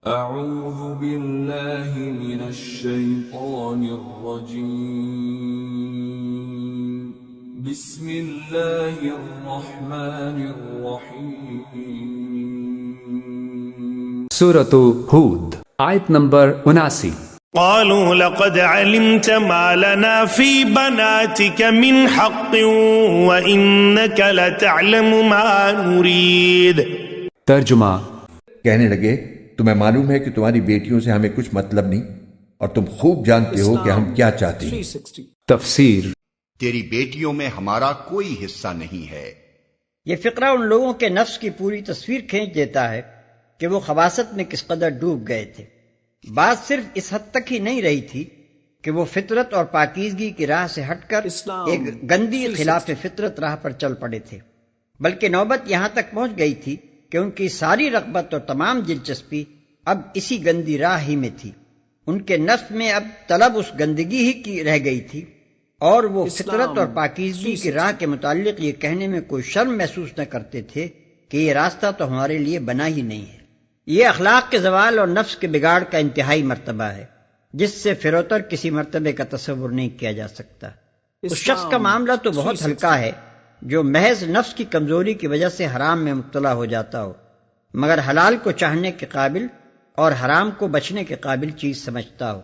اعوذ باللہ من الشیطان الرجیم بسم اللہ الرحمن الرحیم۔ سورۃ ہود آیت نمبر 79۔ قالوا لقد علمت ما لنا في بناتك من حق وإنك لتعلم ما نريد۔ ترجمہ، کہنے لگے تمہیں معلوم ہے کہ تمہاری بیٹیوں سے ہمیں کچھ مطلب نہیں اور تم خوب جانتے ہو کہ ہم کیا چاہتے ہیں۔ تفسیر۔ تیری بیٹیوں میں ہمارا کوئی حصہ نہیں ہے۔ یہ فقرہ ان لوگوں کے نفس کی پوری تصویر کھینچ دیتا ہے کہ وہ خباثت میں کس قدر ڈوب گئے تھے۔ بات صرف اس حد تک ہی نہیں رہی تھی کہ وہ فطرت اور پاکیزگی کی راہ سے ہٹ کر ایک گندی خلاف فطرت راہ پر چل پڑے تھے، بلکہ نوبت یہاں تک پہنچ گئی تھی کہ ان کی ساری رغبت اور تمام دلچسپی اب اسی گندی راہ ہی میں تھی۔ ان کے نفس میں اب طلب اس گندگی ہی کی رہ گئی تھی، اور وہ فطرت اور پاکیزگی کی راہ کے متعلق یہ کہنے میں کوئی شرم محسوس نہ کرتے تھے کہ یہ راستہ تو ہمارے لیے بنا ہی نہیں ہے۔ یہ اخلاق کے زوال اور نفس کے بگاڑ کا انتہائی مرتبہ ہے، جس سے فروتر کسی مرتبے کا تصور نہیں کیا جا سکتا۔ اس شخص کا معاملہ تو بہت ہلکا ہے جو محض نفس کی کمزوری کی وجہ سے حرام میں مبتلا ہو جاتا ہو، مگر حلال کو چاہنے کے قابل اور حرام کو بچنے کے قابل چیز سمجھتا ہو۔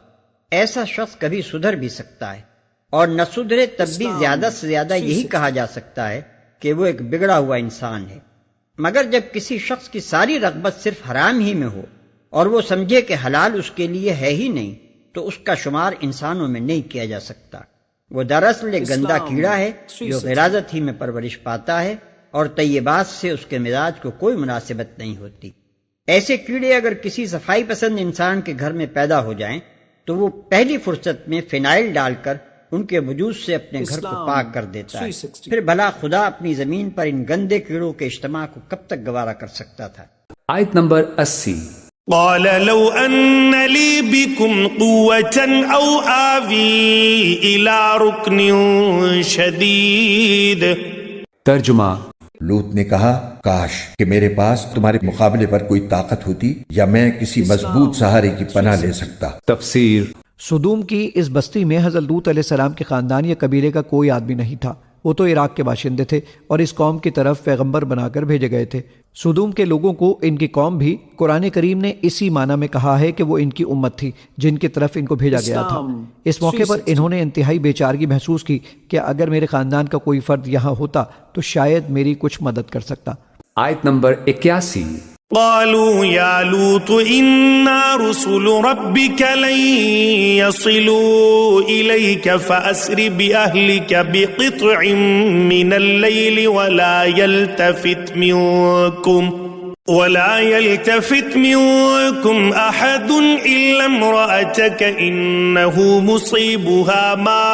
ایسا شخص کبھی سدھر بھی سکتا ہے، اور نہ سدھرے تب بھی زیادہ سے زیادہ یہی کہا جا سکتا ہے کہ وہ ایک بگڑا ہوا انسان ہے۔ مگر جب کسی شخص کی ساری رغبت صرف حرام ہی میں ہو اور وہ سمجھے کہ حلال اس کے لیے ہے ہی نہیں، تو اس کا شمار انسانوں میں نہیں کیا جا سکتا۔ وہ دراصل ایک گندا کیڑا ہے جو غراضت ہی میں پرورش پاتا ہے، اور طیبات سے اس کے مزاج کو کوئی مناسبت نہیں ہوتی۔ ایسے کیڑے اگر کسی صفائی پسند انسان کے گھر میں پیدا ہو جائیں تو وہ پہلی فرصت میں فینائل ڈال کر ان کے وجود سے اپنے گھر کو پاک کر دیتا ہے۔ پھر بھلا خدا اپنی زمین پر ان گندے کیڑوں کے اجتماع کو کب تک گوارا کر سکتا تھا؟ آیت نمبر 80۔ قال لو ان لي بكم قوة او آوي الى ركن شديد۔ ترجمہ، لوط نے کہا کاش کہ میرے پاس تمہارے مقابلے پر کوئی طاقت ہوتی یا میں کسی مضبوط سہارے کی پناہ لے سکتا۔ تفسیر۔ سدوم کی اس بستی میں حضرت لوط علیہ السلام کے خاندان یا قبیلے کا کوئی آدمی نہیں تھا۔ وہ تو عراق کے باشندے تھے اور اس قوم کی طرف پیغمبر بنا کر بھیجے گئے تھے۔ سدوم کے لوگوں کو ان کی قوم بھی قرآن کریم نے اسی معنی میں کہا ہے کہ وہ ان کی امت تھی جن کی طرف ان کو بھیجا گیا تھا۔ اس موقع پر انہوں نے انتہائی بے چارگی محسوس کی کہ اگر میرے خاندان کا کوئی فرد یہاں ہوتا تو شاید میری کچھ مدد کر سکتا۔ آیت نمبر 81۔ قالوا يا لوط إنا رسل ربك لن يصلوا إليك فأسر بأهلك بقطع من الليل ولا يلتفت منكم أحد إلا امرأتك إنه مصيبها ما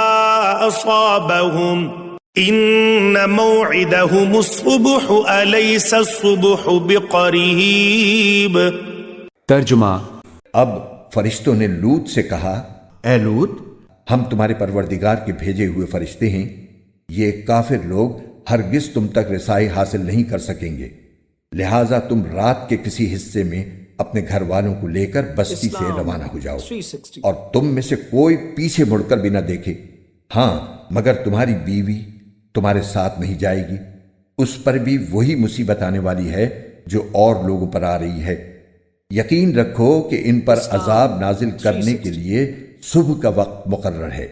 أصابهم ان موعدهم الصبح الیس الصبح بقریب۔ ترجمہ، اب فرشتوں نے لوط سے کہا اے لوط، ہم تمہارے پروردگار کے بھیجے ہوئے فرشتے ہیں، یہ کافر لوگ ہرگز تم تک رسائی حاصل نہیں کر سکیں گے، لہٰذا تم رات کے کسی حصے میں اپنے گھر والوں کو لے کر بستی سے روانہ ہو جاؤ، اور تم میں سے کوئی پیچھے مڑ کر بھی نہ دیکھے، ہاں مگر تمہاری بیوی تمہارے ساتھ نہیں جائے گی، اس پر بھی وہی مصیبت آنے والی ہے جو اور لوگوں پر آ رہی ہے۔ یقین رکھو کہ ان پر عذاب نازل کرنے کے لیے صبح کا وقت مقرر ہے،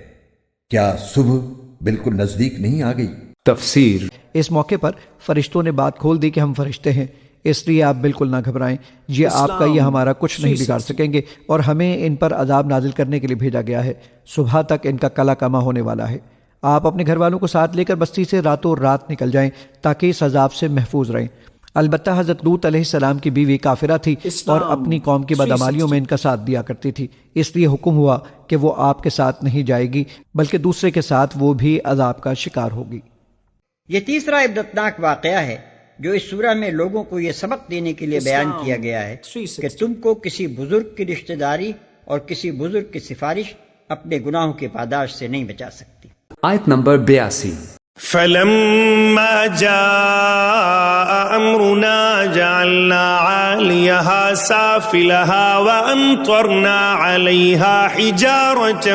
کیا صبح بالکل نزدیک نہیں آ گئی؟ تفسیر۔ اس موقع پر فرشتوں نے بات کھول دی کہ ہم فرشتے ہیں، اس لیے آپ بالکل نہ گھبرائیں، یہ آپ کا یہ ہمارا کچھ نہیں بگاڑ سکیں گے، اور ہمیں ان پر عذاب نازل کرنے کے لیے بھیجا گیا ہے، صبح تک ان کا کلا کما ہونے والا ہے۔ آپ اپنے گھر والوں کو ساتھ لے کر بستی سے راتوں رات نکل جائیں تاکہ اس عذاب سے محفوظ رہیں۔ البتہ حضرت لوط علیہ السلام کی بیوی کافرہ تھی اور اپنی قوم کی بدعمالیوں میں ان کا ساتھ دیا کرتی تھی، اس لیے حکم ہوا کہ وہ آپ کے ساتھ نہیں جائے گی بلکہ دوسرے کے ساتھ وہ بھی عذاب کا شکار ہوگی۔ یہ تیسرا عبرتناک واقعہ ہے جو اس سورہ میں لوگوں کو یہ سبق دینے کے لیے بیان کیا گیا ہے کہ تم کو کسی بزرگ کی رشتہ داری اور کسی بزرگ کی سفارش اپنے گناہوں کے پاداش سے نہیں بچا سکتی۔ آیت نمبر 82۔ فلما جاء أمرنا جعلنا عاليها سافلها وأمطرنا عليها حجارة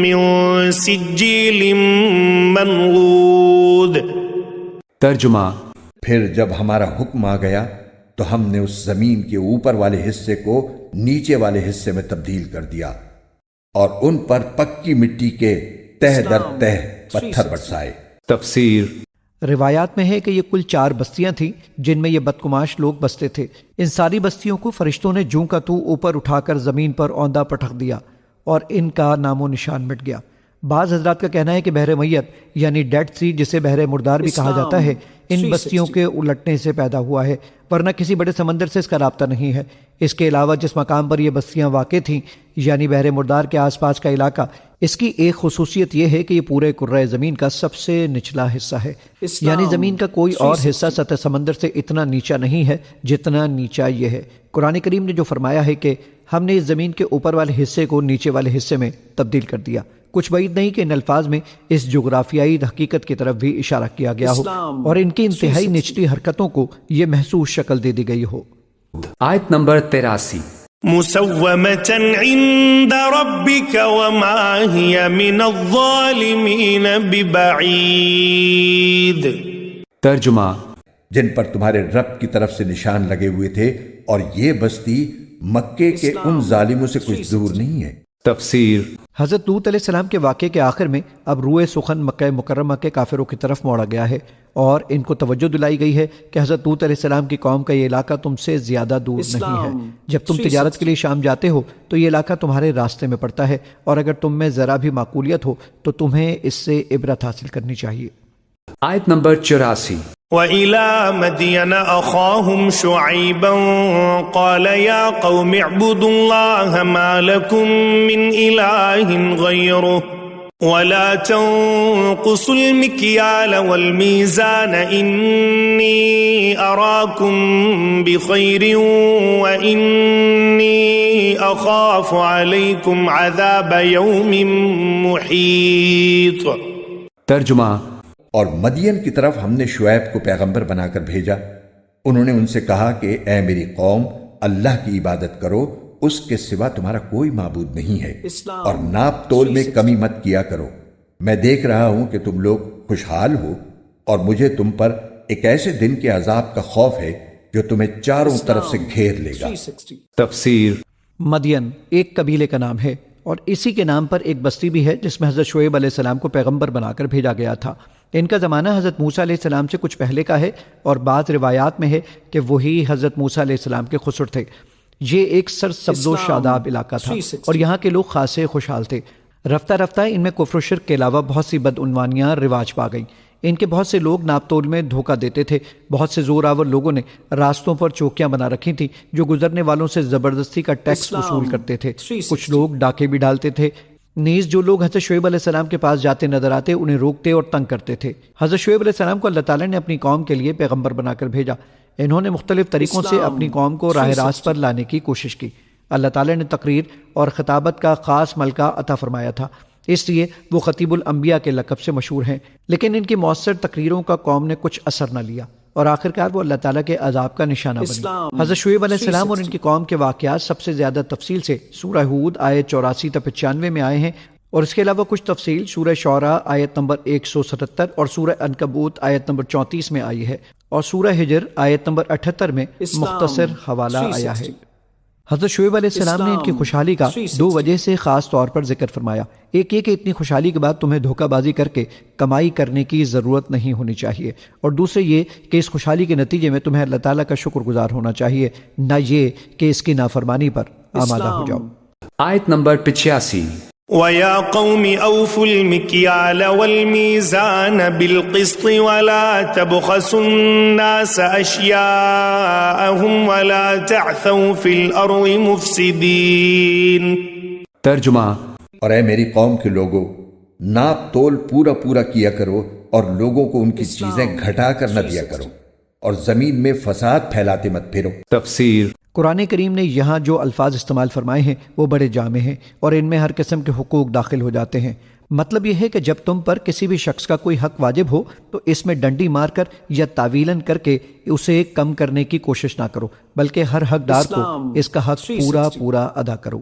من سجيل منضود. ترجمہ پھر جب ہمارا حکم آ گیا تو ہم نے اس زمین کے اوپر والے حصے کو نیچے والے حصے میں تبدیل کر دیا اور ان پر پکی مٹی کے تہ در تہ پتھر برسائے. تفسیر روایات میں ہے کہ یہ کل 4 بستیاں تھیں جن میں یہ بدکماش لوگ بستے تھے. ان ساری بستیوں کو فرشتوں نے جوں کا تو اوپر اٹھا کر زمین پر اوندھا پٹخ دیا اور ان کا نام و نشان مٹ گیا. بعض حضرات کا کہنا ہے کہ بحر میت یعنی ڈیڈ سی جسے بحر مردار بھی کہا جاتا ہے ان بستیوں کے الٹنے سے پیدا ہوا ہے، ورنہ کسی بڑے سمندر سے اس کا رابطہ نہیں ہے. اس کے علاوہ جس مقام پر یہ بستیاں واقع تھیں یعنی بحر مردار کے آس پاس کا علاقہ، اس کی ایک خصوصیت یہ ہے کہ یہ پورے کرۂ زمین کا سب سے نچلا حصہ ہے، یعنی زمین کا کوئی اور حصہ سطح سمندر سے اتنا نیچا نہیں ہے جتنا نیچا یہ ہے. قرآن کریم نے جو فرمایا ہے کہ ہم نے اس زمین کے اوپر والے حصے کو نیچے والے حصے میں تبدیل کر دیا، کچھ بعید نہیں کہ ان الفاظ میں اس جغرافیائی حقیقت کی طرف بھی اشارہ کیا گیا ہو اور ان کی انتہائی نچلی حرکتوں کو یہ محسوس شکل دے دی گئی ہو. آیت نمبر 83. مسومة عند ربك وما هي من الظالمين ببعيد. ترجمہ جن پر تمہارے رب کی طرف سے نشان لگے ہوئے تھے اور یہ بستی مکے کے ان ظالموں سے کچھ دور نہیں ہے. تفسیر حضرت لوط علیہ السلام کے واقعے کے آخر میں اب روئے سخن مکہ مکرمہ کے کافروں کی طرف موڑا گیا ہے اور ان کو توجہ دلائی گئی ہے کہ حضرت لوط علیہ السلام کی قوم کا یہ علاقہ تم سے زیادہ دور نہیں ہے. جب تم تجارت کے لیے شام جاتے ہو تو یہ علاقہ تمہارے راستے میں پڑتا ہے اور اگر تم میں ذرا بھی معقولیت ہو تو تمہیں اس سے عبرت حاصل کرنی چاہیے. آیت نمبر 84. وَإِلَى مَدْيَنَ أَخَاهُمْ شُعَيْبًا قَالَ يَا قَوْمِ اعْبُدُوا اللَّهَ مَا لَكُمْ مِنْ إِلَٰهٍ غَيْرُهُ وَلَا تَنقُصُوا الْمِكْيَالَ وَالْمِيزَانَ إِنِّي أَرَاكُمْ بِخَيْرٍ وَإِنِّي أَخَافُ عَلَيْكُمْ عَذَابَ يَوْمٍ مُحِيطٍ. ترجمہ اور مدین کی طرف ہم نے شعیب کو پیغمبر بنا کر بھیجا. انہوں نے ان سے کہا کہ اے میری قوم، اللہ کی عبادت کرو، اس کے سوا تمہارا کوئی معبود نہیں ہے، اور ناپ تول میں کمی مت کیا کرو. میں دیکھ رہا ہوں کہ تم لوگ خوشحال ہو اور مجھے تم پر ایک ایسے دن کے عذاب کا خوف ہے جو تمہیں چاروں طرف سے گھیر لے گا. تفسیر مدین ایک قبیلے کا نام ہے اور اسی کے نام پر ایک بستی بھی ہے جس میں حضرت شعیب علیہ السلام کو پیغمبر بنا کر بھیجا گیا تھا. ان کا زمانہ حضرت موسیٰ علیہ السلام سے کچھ پہلے کا ہے اور بعض روایات میں ہے کہ وہی حضرت موسیٰ علیہ السلام کے خسر تھے. یہ ایک سرسبز و شاداب علاقہ تھا اور یہاں کے لوگ خاصے خوشحال تھے. رفتہ رفتہ ان میں کفر و شرک کے علاوہ بہت سی بدعنوانیاں رواج پا گئیں. ان کے بہت سے لوگ ناپ تول میں دھوکہ دیتے تھے. بہت سے زور آور لوگوں نے راستوں پر چوکیاں بنا رکھی تھیں جو گزرنے والوں سے زبردستی کا ٹیکس وصول کرتے تھے. کچھ لوگ ڈاکے بھی ڈالتے تھے. نیز جو لوگ حضرت شعیب علیہ السلام کے پاس جاتے نظر آتے انہیں روکتے اور تنگ کرتے تھے. حضرت شعیب علیہ السلام کو اللہ تعالیٰ نے اپنی قوم کے لیے پیغمبر بنا کر بھیجا. انہوں نے مختلف طریقوں سے اپنی قوم کو راہ راست پر لانے کی کوشش کی. اللہ تعالیٰ نے تقریر اور خطابت کا خاص ملکہ عطا فرمایا تھا، اس لیے وہ خطیب الانبیاء کے لقب سے مشہور ہیں. لیکن ان کی مؤثر تقریروں کا قوم نے کچھ اثر نہ لیا اور آخرکار وہ اللہ تعالیٰ کے عذاب کا نشانہ بنی. حضرت شعیب علیہ السلام اور ان کی قوم کے واقعات سب سے زیادہ تفصیل سے سورہ ہود آیت 84 تا 95 میں آئے ہیں اور اس کے علاوہ کچھ تفصیل سورہ شعراء آیت نمبر 177 اور سورہ عنکبوت آیت نمبر 34 میں آئی ہے اور سورہ ہجر آیت نمبر 78 میں مختصر حوالہ آیا ہے. حضرت شعیب علیہ السلام نے ان کی خوشحالی کا 2 وجہ سے خاص طور پر ذکر فرمایا. ایک یہ کہ اتنی خوشحالی کے بعد تمہیں دھوکہ بازی کر کے کمائی کرنے کی ضرورت نہیں ہونی چاہیے، اور دوسرے یہ کہ اس خوشحالی کے نتیجے میں تمہیں اللہ تعالیٰ کا شکر گزار ہونا چاہیے، نہ یہ کہ اس کی نافرمانی پر آمادہ ہو جاؤ. آیت نمبر 85. وَيَا قَوْمِ أَوْفُوا الْمِكْيَالَ وَالْمِيزَانَ بِالْقِسْطِ وَلَا تَبْخَسُوا النَّاسَ أَشْيَاءَهُمْ وَلَا تَعْثَوْا فِي الْأَرْضِ مُفْسِدِينَ. ترجمہ اور اے میری قوم کے لوگو، ناپ تول پورا کیا کرو اور لوگوں کو ان کی چیزیں گھٹا کر نہ دیا کرو اور زمین میں فساد پھیلاتے مت پھرو. تفسیر قرآن کریم نے یہاں جو الفاظ استعمال فرمائے ہیں وہ بڑے جامع ہیں اور ان میں ہر قسم کے حقوق داخل ہو جاتے ہیں. مطلب یہ ہے کہ جب تم پر کسی بھی شخص کا کوئی حق واجب ہو تو اس میں ڈنڈی مار کر یا تعویلاً کر کے اسے کم کرنے کی کوشش نہ کرو، بلکہ ہر حقدار کو اس کا حق پورا ادا کرو۔